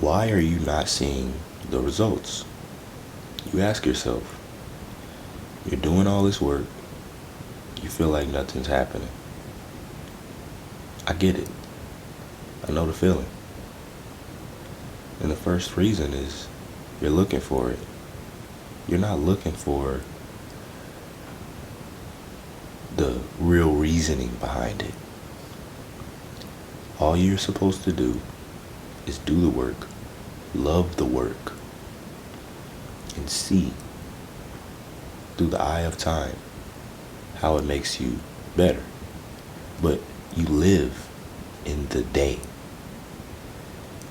Why are you not seeing the results? You ask yourself, you're doing all this work, you feel like nothing's happening. I get it. I know the feeling. And the first reason is you're looking for it. You're not looking for the real reasoning behind it. All you're supposed to do is do the work, love the work, and see through the eye of time how it makes you better. But you live in the day.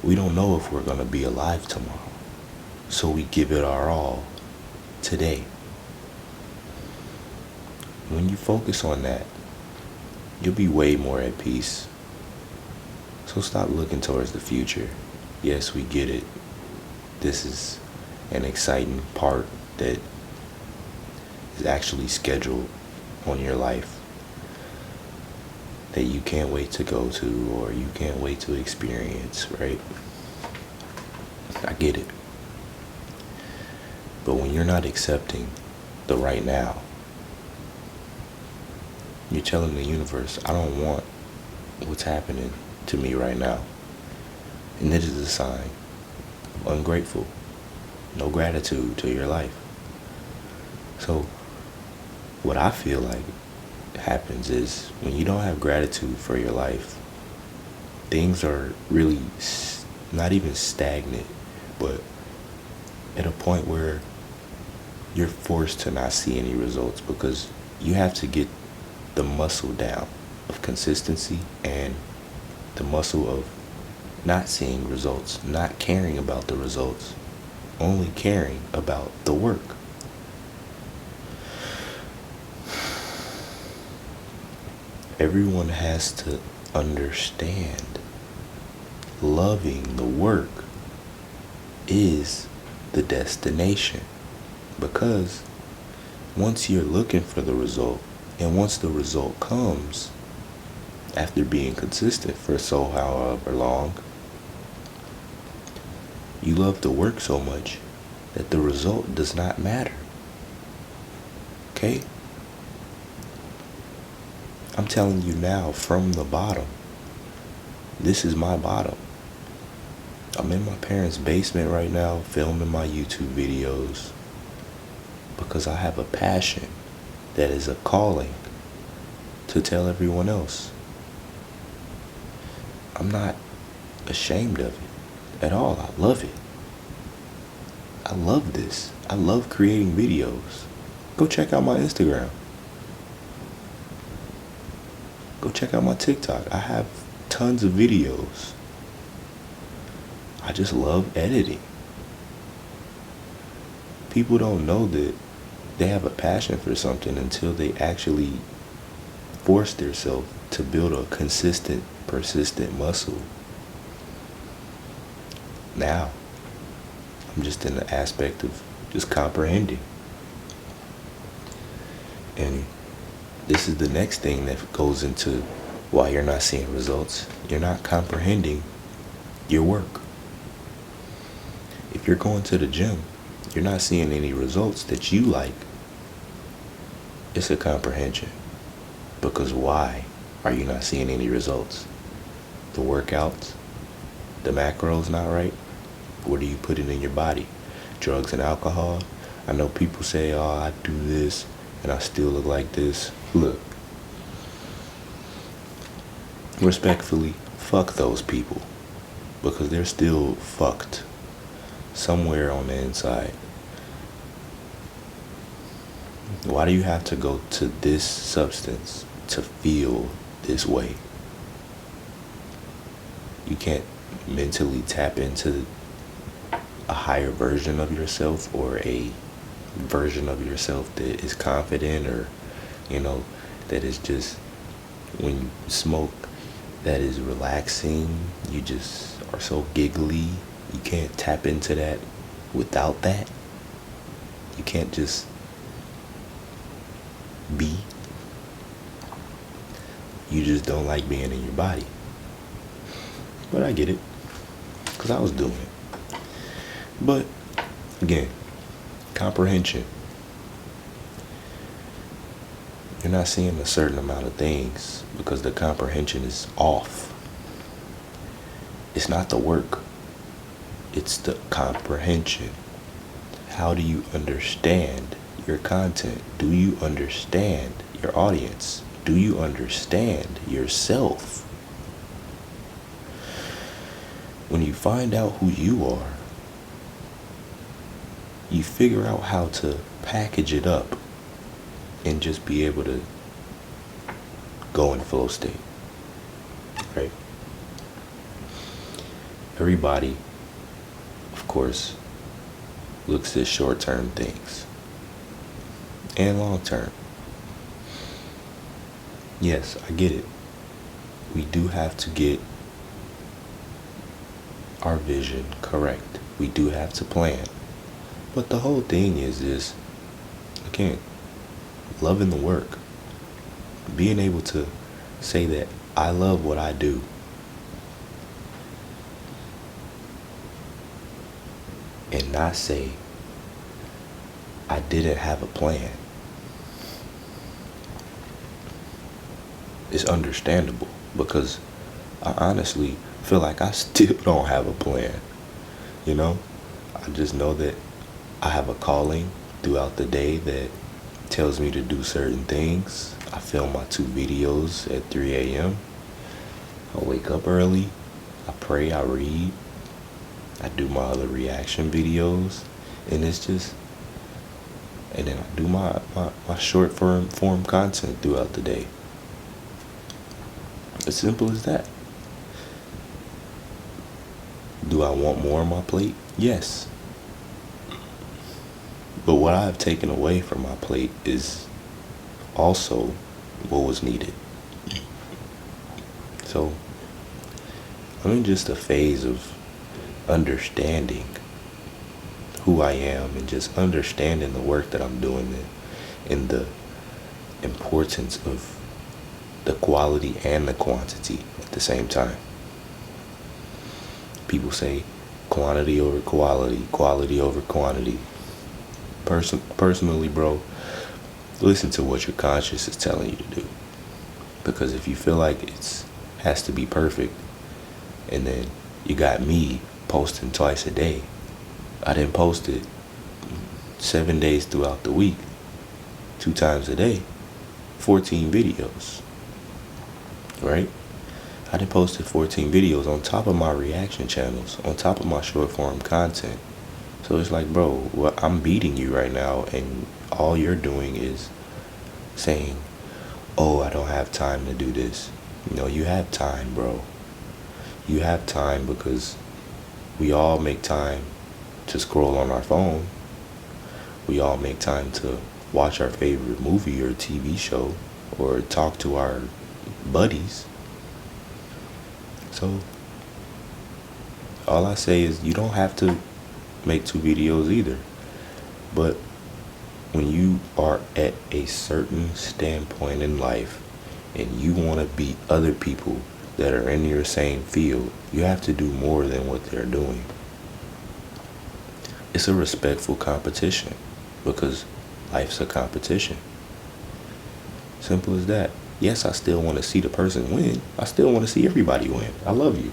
We don't know if we're going to be alive tomorrow, so we give it our all today. When you focus on that, you'll be way more at peace. So stop looking towards the future. Yes, we get it. This is an exciting part that is actually scheduled on your life that you can't wait to go to or you can't wait to experience, right? I get it. But when you're not accepting the right now, you're telling the universe, I don't want what's happening to me right now. And this is a sign of ungrateful, no gratitude to your life. So what I feel like happens is when you don't have gratitude for your life, things are really not even stagnant, but at a point where you're forced to not see any results because you have to get the muscle down of consistency and the muscle of not seeing results, not caring about the results, only caring about the work. Everyone has to understand loving the work is the destination, because once you're looking for the result and once the result comes after being consistent for so however long, you love the work so much that the result does not matter. Okay? I'm telling you now from the bottom. This is my bottom. I'm in my parents' basement right now filming my YouTube videos because I have a passion that is a calling to tell everyone else. I'm not ashamed of it at all. I love it. I love this. I love creating videos. Go check out my Instagram. Go check out my TikTok. I have tons of videos. I just love editing. People don't know that they have a passion for something until they actually force themselves to build a consistent, persistent muscle. Now, I'm just in the aspect of just comprehending. And this is the next thing that goes into why you're not seeing results. You're not comprehending your work. If you're going to the gym, you're not seeing any results that you like. It's a comprehension. Because why are you not seeing any results? The workouts, the macros not right? What are you putting in your body? Drugs and alcohol? I know people say, oh, I do this and I still look like this. Look, respectfully, fuck those people, because they're still fucked somewhere on the inside. Why do you have to go to this substance to feel this way? You can't mentally tap into a higher version of yourself, or a version of yourself that is confident, or that is just, when you smoke, that is relaxing. You just are so giggly. You can't tap into that without that. You can't just be. You just don't like being in your body. But I get it, because I was doing it. But again, comprehension. You're not seeing a certain amount of things because the comprehension is off. It's not the work, it's the comprehension. How do you understand your content? Do you understand your audience? Do you understand yourself? When you find out who you are, you figure out how to package it up and just be able to go in flow state, right? Everybody, of course, looks at short-term things and long-term. Yes, I get it. We do have to get our vision correct. We do have to plan. But the whole thing is this, again, loving the work. Being able to say that I love what I do. And not say I didn't have a plan. It's understandable because I honestly feel like I still don't have a plan. You know? I just know that I have a calling throughout the day that tells me to do certain things. I film my 2 videos at 3 a.m. I wake up early. I pray, I read. I do my other reaction videos. And it's just, and then I do my short form content throughout the day. As simple as that. Do I want more on my plate? Yes. But what I've taken away from my plate is also what was needed. So I'm in just a phase of understanding who I am and just understanding the work that I'm doing and the importance of the quality and the quantity at the same time. People say quantity over quality, quality over quantity. Personally, bro, listen to what your conscience is telling you to do. Because if you feel like it has to be perfect, and then you got me posting twice a day, I didn't post it 7 days throughout the week, 2 times a day, 14 videos, right? I done posted 14 videos on top of my reaction channels, on top of my short form content. So it's like, bro, well, I'm beating you right now, and all you're doing is saying, oh, I don't have time to do this. No, you have time, bro. You have time because we all make time to scroll on our phone. We all make time to watch our favorite movie or TV show or talk to our buddies. So all I say is you don't have to make 2 videos either. But when you are at a certain standpoint in life and you want to beat other people that are in your same field, you have to do more than what they're doing. It's a respectful competition because life's a competition. Simple as that. Yes, I still want to see the person win. I still want to see everybody win. I love you.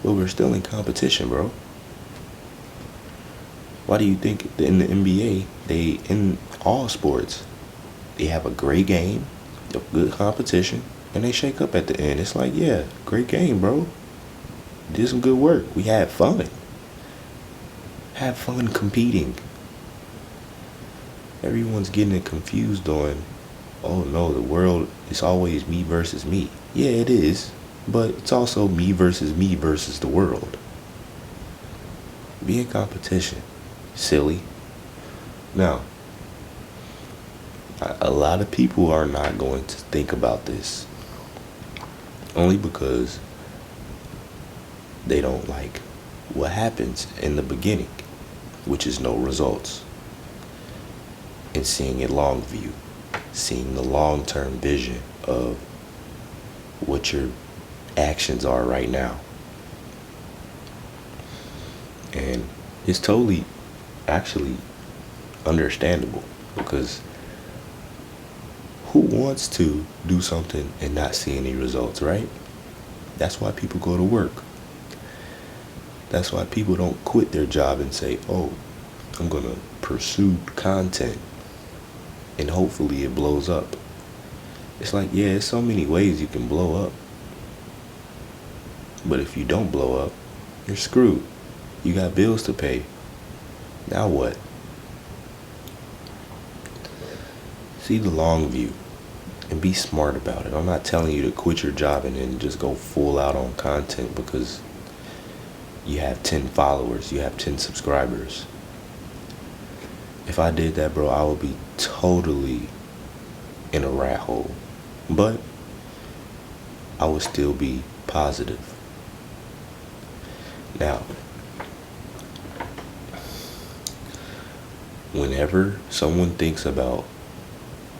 But we're still in competition, bro. Why do you think in the NBA, in all sports, they have a great game, a good competition, and they shake up at the end? It's like, yeah, great game, bro. Did some good work. We had fun. Have fun competing. Everyone's getting it confused on, oh no, the world is always me versus me. Yeah, it is. But it's also me versus the world. Be in competition. Silly. Now, a lot of people are not going to think about this. Only because they don't like what happens in the beginning, which is no results. And seeing it long view. Seeing the long-term vision of what your actions are right now. And It's totally actually understandable because who wants to do something and not see any results, right? That's why people go to work. That's why people don't quit their job and say, oh, I'm going to pursue content and hopefully it blows up. It's like, yeah, there's so many ways you can blow up. But if you don't blow up, you're screwed. You got bills to pay. Now what? See the long view and be smart about it. I'm not telling you to quit your job and then just go full out on content because you have 10 followers, you have 10 subscribers. If I did that, bro, I would be totally in a rat hole. But I would still be positive. Now, whenever someone thinks about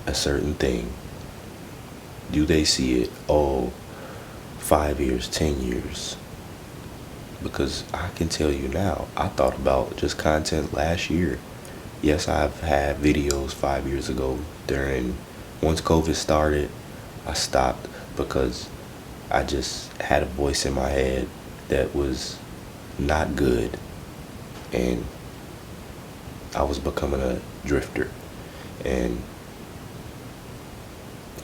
a certain thing, do they see it, 5 years, 10 years? Because I can tell you now, I thought about just content last year. Yes, I've had videos 5 years ago once COVID started, I stopped because I just had a voice in my head that was not good and I was becoming a drifter and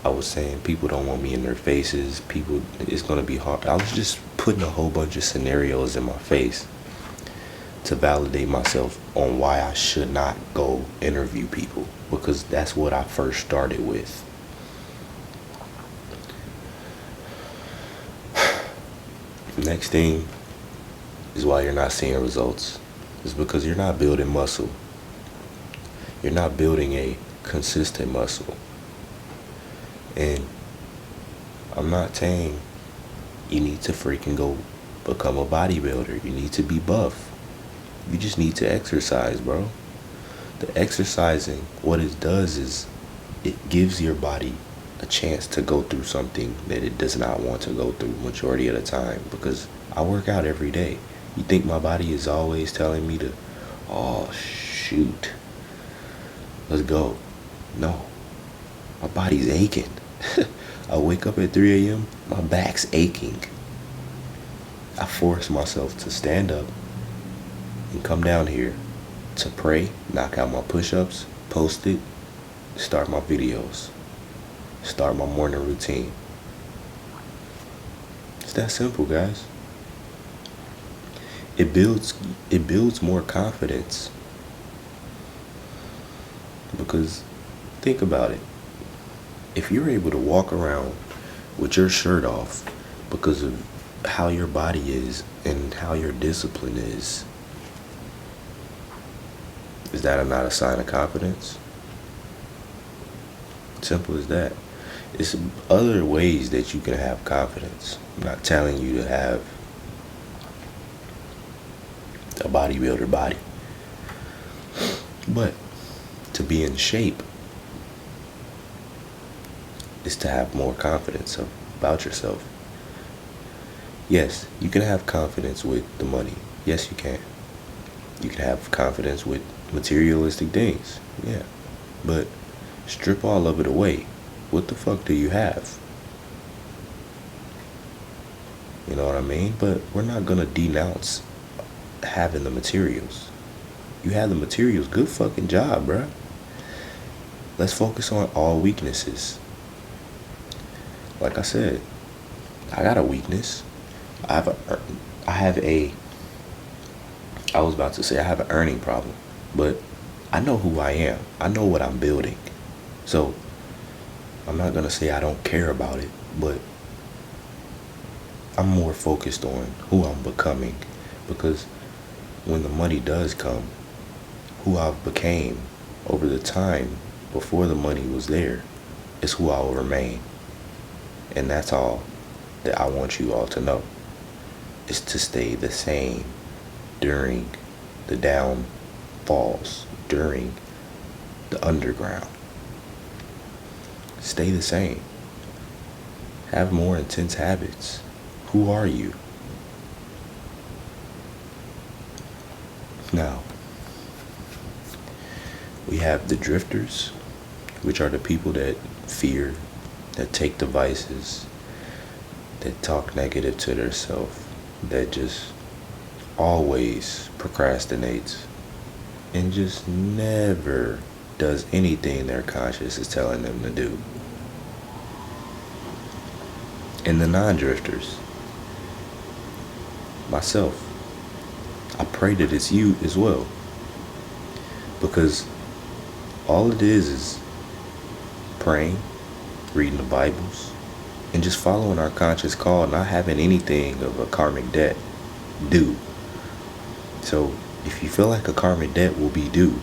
I was saying people don't want me in their faces, it's going to be hard. I was just putting a whole bunch of scenarios in my face to validate myself on why I should not go interview people, because that's what I first started with. Next thing is why you're not seeing results. It's because you're not building muscle. You're not building a consistent muscle. And I'm not saying you need to freaking go become a bodybuilder. You need to be buff. You just need to exercise, bro. The exercising, what it does is it gives your body a chance to go through something that it does not want to go through majority of the time. Because I work out every day. You think my body is always telling me to, oh shoot, let's go? No, my body's aching. I wake up at 3 a.m., my back's aching. I force myself to stand up and come down here to pray, knock out my push-ups, post it, start my videos, start my morning routine. It's that simple, guys. It builds more confidence. Because think about it. If you're able to walk around with your shirt off because of how your body is and how your discipline is that not a sign of confidence? Simple as that. It's other ways that you can have confidence. I'm not telling you to have a bodybuilder body, but to be in shape is to have more confidence about yourself. Yes, you can have confidence with the money. Yes, you can. You can have confidence with materialistic things. Yeah. But strip all of it away. What the fuck do you have? You know what I mean? But we're not going to denounce having the materials. You have the materials. Good fucking job, bruh. Let's focus on all weaknesses. Like I said, I got a weakness. I have an earning problem, but I know who I am. I know what I'm building. So I'm not going to say I don't care about it, but I'm more focused on who I'm becoming, because when the money does come, who I've became over the time before the money was there is who I will remain. And that's all that I want you all to know, is to stay the same during the downfalls, during the underground. Stay the same. Have more intense habits. Who are you? Now, we have the drifters, which are the people that fear, that take devices, that talk negative to themselves, that just always procrastinates and just never does anything their conscience is telling them to do. And the non-drifters, myself, I pray that it's you as well, because all it is praying, reading the Bibles, and just following our conscious call, not having anything of a karmic debt due. So if you feel like a karmic debt will be due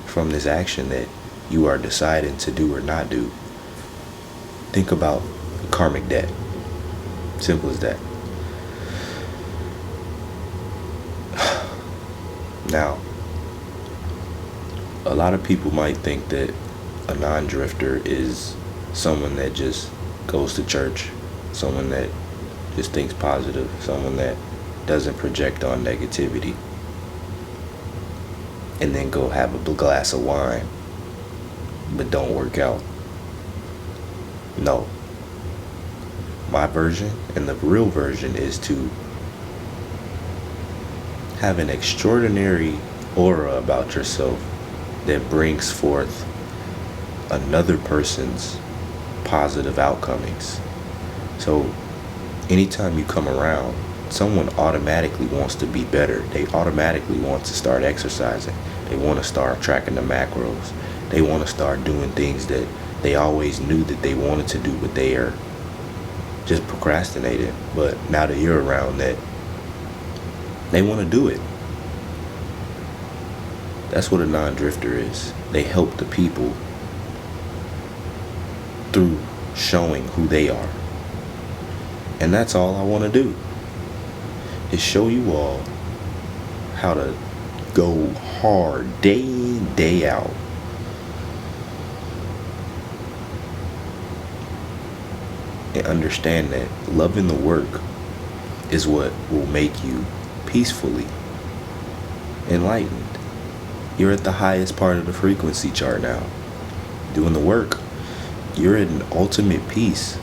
from this action that you are deciding to do or not do, think about karmic debt. Simple as that. Now, a lot of people might think that a non-drifter is someone that just goes to church, someone that just thinks positive, someone that doesn't project on negativity, and then go have a glass of wine, but don't work out. No. My version and the real version is to have an extraordinary aura about yourself that brings forth another person's positive outcomings. So anytime you come around, someone automatically wants to be better. They automatically want to start exercising. They want to start tracking the macros. They want to start doing things that they always knew that they wanted to do, but they are just procrastinating. But now that you're around, that they want to do it. That's what a non-drifter is. They help the people through showing who they are. And that's all I want to do, is show you all how to go hard day in, day out. And understand that loving the work is what will make you peacefully enlightened. You're at the highest part of the frequency chart now. Doing the work, you're at an ultimate peace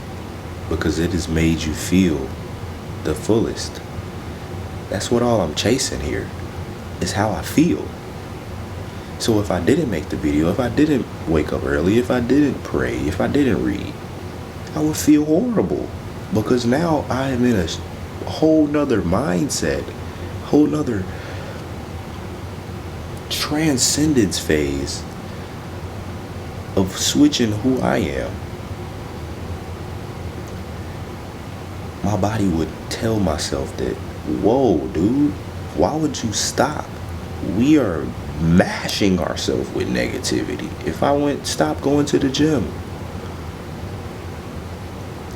because it has made you feel the fullest. That's what all I'm chasing here, is how I feel. So if I didn't make the video, if I didn't wake up early, if I didn't pray, if I didn't read, I would feel horrible, because now I am in a whole nother mindset, whole nother transcendence phase of switching who I am. My body would tell myself that, whoa, dude, why would you stop? We are mashing ourselves with negativity. If I stop going to the gym,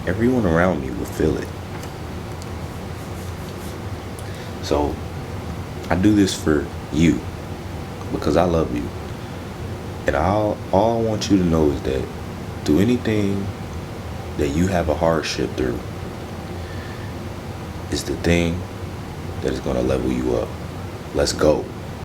everyone around me would feel it. So I do this for you because I love you. And all I want you to know is that through anything that you have a hardship through is the thing that is going to level you up. Let's go.